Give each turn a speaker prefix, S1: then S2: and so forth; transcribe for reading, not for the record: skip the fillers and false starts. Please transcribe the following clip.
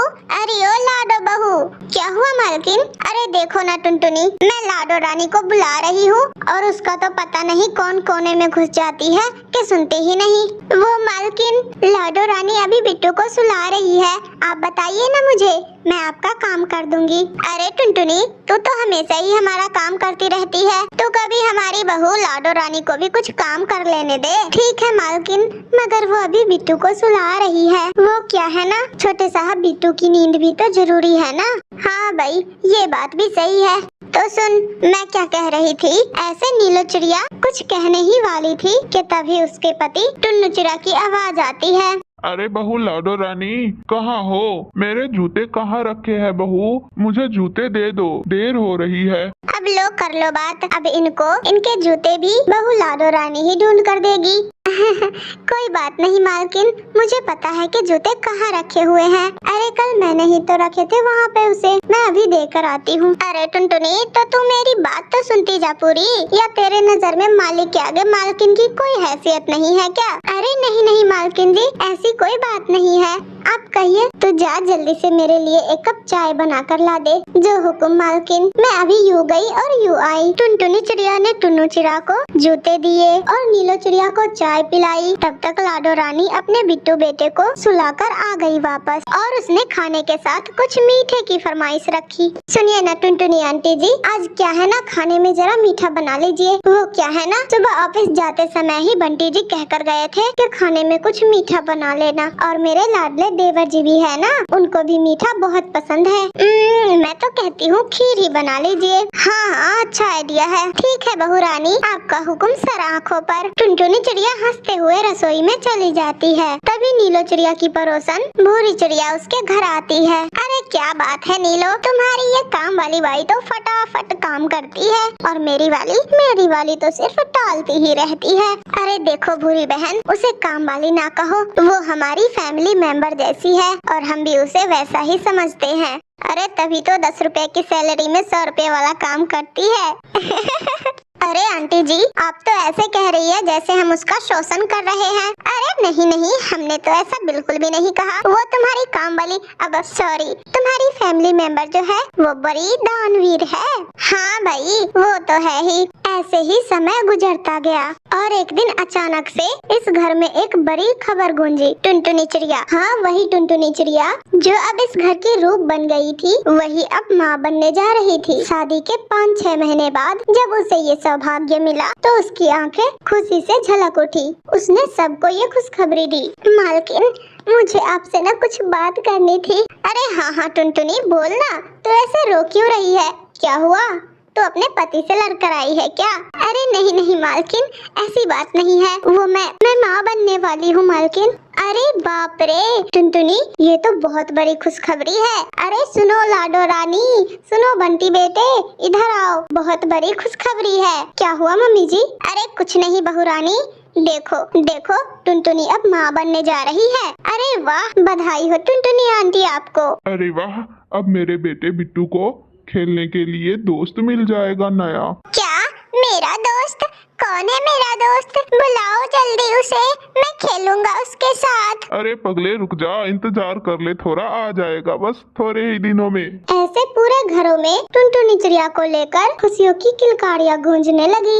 S1: अरे ओ लाडो बहू, क्या हुआ मालकिन? अरे देखो ना टुनटुनी, मैं लाडो रानी को बुला रही हूँ और उसका तो पता नहीं कौन कोने में घुस जाती है कि सुनती ही नहीं। वो मालकिन, लाडो रानी अभी बिट्टू को सुला रही है, आप बताइए ना मुझे, मैं आपका काम कर दूंगी। अरे टुनटुनी, तू तो हमेशा ही हमारा काम करती रहती है, तो कभी हमारी बहू लाडो रानी को भी कुछ काम कर लेने दे। ठीक है मालकिन, मगर वो अभी बिट्टू को सुला रही है। वो क्या है ना, छोटे साहब, बिट्टू की नींद भी तो जरूरी है ना। हाँ भाई, ये बात भी सही है। तो सुन, मैं क्या कह रही थी, ऐसे नीलो चिड़िया कुछ कहने ही वाली थी कि तभी उसके पति टुन्नू चिड़िया की आवाज आती है।
S2: अरे बहू लाडो रानी, कहाँ हो? मेरे जूते कहाँ रखे हैं बहू? मुझे जूते दे दो, देर हो रही है।
S1: अब लो कर लो बात, अब इनके जूते भी बहू लाडो रानी ही ढूंढ कर देगी। कोई बात नहीं मालकिन, मुझे पता है कि जूते कहाँ रखे हुए हैं। अरे कल मैंने ही तो रखे थे वहाँ पे उसे, मैं अभी देकर आती हूँ। अरे टुनटुनी, तो तू मेरी बात तो सुनती जा पूरी, या तेरे नजर में मालिक के आगे मालकिन की कोई हैसियत नहीं है क्या? अरे नहीं नहीं मालकिन जी, ऐसी कोई बात नहीं है। आप कहिए तो जा जल्दी से मेरे लिए एक कप चाय बना कर ला दे। जो हुक्म मालकिन। मैं अभी यूँ गई और यूँ आई। टुनटुनी चिड़िया ने टुन्नू चिड़िया को जूते दिए और नीलो चिड़िया को चाय पिलाई। तब तक लाडो रानी अपने बिट्टू बेटे को सुलाकर आ गई वापस, और उसने खाने के साथ कुछ मीठे की फरमाइश रखी। सुनिए ना टुनटुनी आंटी जी, आज क्या है ना, खाने में जरा मीठा बना लीजिए। वो क्या है ना, सुबह ऑफिस जाते समय ही बंटी जी कहकर गए थे कि खाने में कुछ मीठा बना लेना, और मेरे लाडले देवर जी भी है ना, उनको भी मीठा बहुत पसंद है। मैं तो कहती हूँ खीर ही बना लीजिए। हाँ, अच्छा आइडिया है। ठीक है बहू रानी, आपका हुक्म सर आँखों पर। टुनटुनी चिड़िया हंसते हुए रसोई में चली जाती है। तभी नीलो चिड़िया की पड़ोसन भूरी चिड़िया उसके घर आती है। अरे क्या बात है नीलो, तुम्हारी ये काम वाली बाई तो फटाफट काम करती है, और मेरी वाली तो सिर्फ टालती ही रहती है। अरे देखो भूरी बहन, उसे काम वाली ना कहो, वो हमारी फैमिली मेंबर जैसी है, और हम भी उसे वैसा ही समझते हैं। अरे तभी तो 10 रुपए की सैलरी में 100 रुपए वाला काम करती है। अरे आंटी जी, आप तो ऐसे कह रही है जैसे हम उसका शोषण कर रहे हैं। अरे नहीं नहीं, हमने तो ऐसा बिल्कुल भी नहीं कहा। वो तुम्हारी काम वाली, अब सॉरी, तुम्हारी फैमिली मेंबर जो है वो बड़ी दानवीर है। हाँ भाई, वो तो है ही। ऐसे ही समय गुजरता गया और एक दिन अचानक से इस घर में एक बड़ी खबर गूंजी। टुनटुनी चिड़िया, हाँ वही टुनटुनी चिड़िया जो अब इस घर की रूप बन गई थी, वही अब माँ बनने जा रही थी। शादी के 5-6 महीने बाद जब उसे ये सौभाग्य मिला तो उसकी आंखें खुशी से झलक उठी। उसने सबको ये खुशखबरी दी। मालकिन, मुझे आपसे ना कुछ बात करनी थी। अरे हाँ हाँ टुनटुनी, बोल ना, तो ऐसे रो क्यों रही है? क्या हुआ? तो अपने पति से लड़कर आई है क्या? अरे नहीं नहीं मालकिन, ऐसी बात नहीं है, वो मैं माँ बनने वाली हूँ मालकिन। अरे बाप रे टुनटुनी, ये तो बहुत बड़ी खुशखबरी है। अरे सुनो लाडो रानी, सुनो बंटी बेटे, इधर आओ, बहुत बड़ी खुशखबरी है। क्या हुआ मम्मी जी? अरे कुछ नहीं बहू रानी, देखो देखो, टुनटुनी अब माँ बनने जा रही है। अरे वाह, बधाई हो टुनटुनी आंटी आपको।
S2: अरे वाह, अब मेरे बेटे बिट्टू को खेलने के लिए दोस्त मिल जाएगा नया।
S1: क्या? मेरा दोस्त? कौन है मेरा दोस्त? बुलाओ जल्दी उसे, मैं खेलूंगा उसके साथ।
S2: अरे पगले रुक जा, इंतजार कर ले थोड़ा, आ जाएगा बस थोड़े ही दिनों में।
S1: ऐसे पूरे घरों में टुनटुनी चिड़िया को लेकर खुशियों की किलकारियां गूंजने लगी।